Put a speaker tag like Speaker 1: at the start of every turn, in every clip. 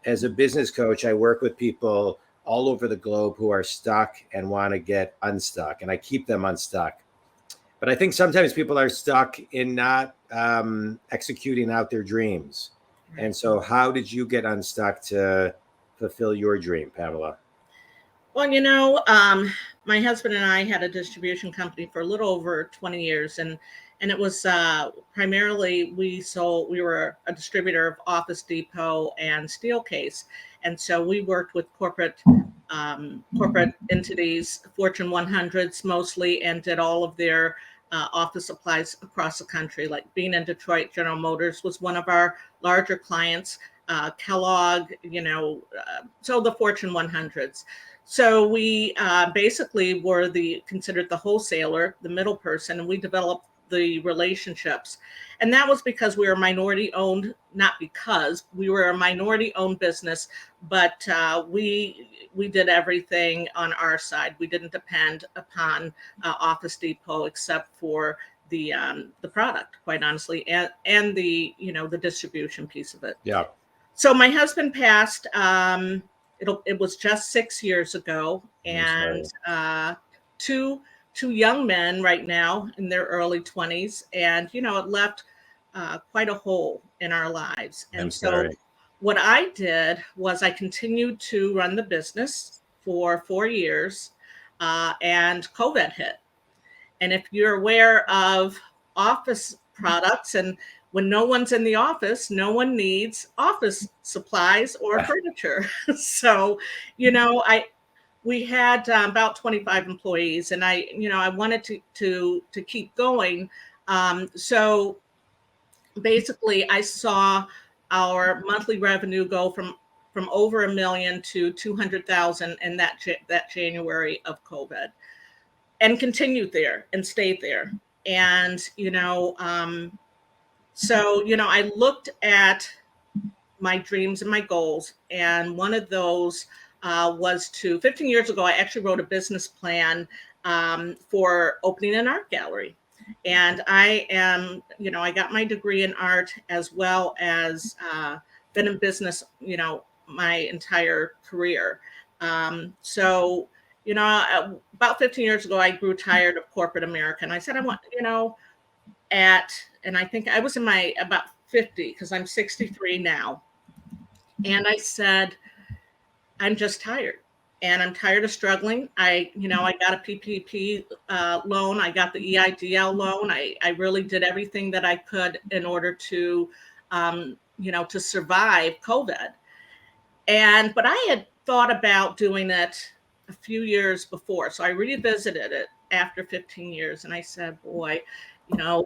Speaker 1: as a business coach, I work with people all over the globe who are stuck and want to get unstuck, and I keep them unstuck. But I think sometimes people are stuck in not executing out their dreams. And so how did you get unstuck to fulfill your dream, Pamela?
Speaker 2: Well, my husband and I had a distribution company for a little over 20 years, and it was primarily we were a distributor of Office Depot and Steelcase, and so we worked with corporate entities, Fortune 100s mostly, and did all of their office supplies across the country. Like being in Detroit, General Motors was one of our larger clients. Kellogg, so the Fortune 100s. So we basically were considered the wholesaler, the middle person, and we developed the relationships. And that was because we were minority owned, not because we were a minority owned business, but we did everything on our side. We didn't depend upon Office Depot except for the product, quite honestly, and the the distribution piece of it.
Speaker 1: Yeah.
Speaker 2: So my husband passed. It was just 6 years ago, and two young men right now in their early 20s, and it left quite a hole in our lives. And so what I did was I continued to run the business for 4 years, and COVID hit. And if you're aware of office products, and when no one's in the office, no one needs office supplies or furniture. So, we had about 25 employees, and I wanted to keep going. So basically, I saw our monthly revenue go from over $1 million to 200,000 in that January of COVID, and continued there and stayed there. And so I looked at my dreams and my goals, and one of those was 15 years ago, I actually wrote a business plan for opening an art gallery. And I am, I got my degree in art as well as been in business, my entire career. So, about 15 years ago, I grew tired of corporate America. And I said, I want, and I think I was in my about 50, because I'm 63 now. And I said, I'm just tired. And I'm tired of struggling. I got a PPP loan. I got the EIDL loan. I really did everything that I could in order to, to survive COVID. But I had thought about doing it a few years before. So I revisited it after 15 years. And I said, boy,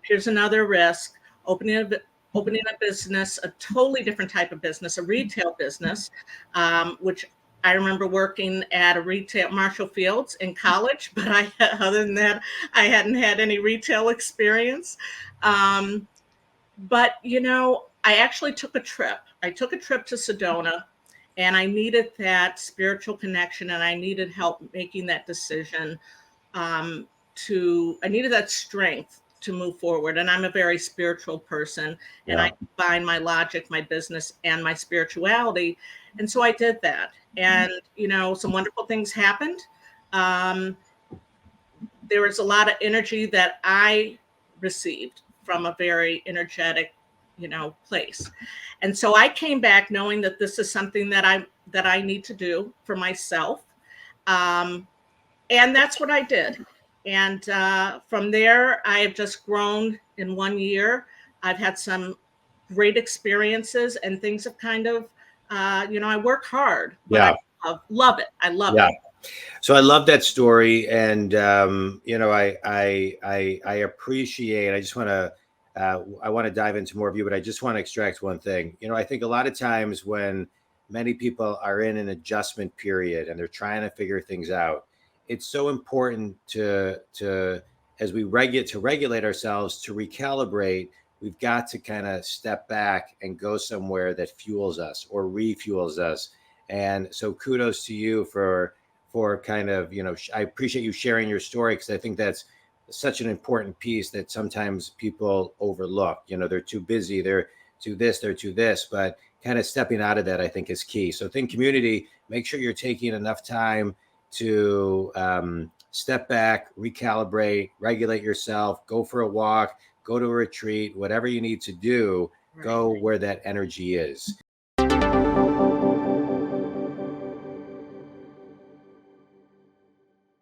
Speaker 2: here's another risk, opening a business, a totally different type of business, a retail business, which I remember working at a retail Marshall Fields in college, but other than that, I hadn't had any retail experience. But, I actually took a trip. I took a trip to Sedona, and I needed that spiritual connection, and I needed help making that decision. I needed that strength to move forward. And I'm a very spiritual person, and I combine my logic, my business, and my spirituality. And so I did that. And, some wonderful things happened. There was a lot of energy that I received from a very energetic, place. And so I came back knowing that this is something that I need to do for myself. And that's what I did. And from there, I have just grown in 1 year. I've had some great experiences, and things have kind of, I work hard, but I love it. I love it.
Speaker 1: So I love that story. And, I appreciate, I want to dive into more of you, but I just want to extract one thing. I think a lot of times when many people are in an adjustment period and they're trying to figure things out, it's so important to as we regulate ourselves, to recalibrate. We've got to kind of step back and go somewhere that fuels us or refuels us. And so kudos to you for kind of, I appreciate you sharing your story, because I think that's such an important piece that sometimes people overlook. They're too busy, they're to this, but kind of stepping out of that, I think, is key. So think community, make sure you're taking enough time to step back, recalibrate, regulate yourself, go for a walk, go to a retreat, whatever you need to do,
Speaker 2: Right.
Speaker 1: go where that energy is.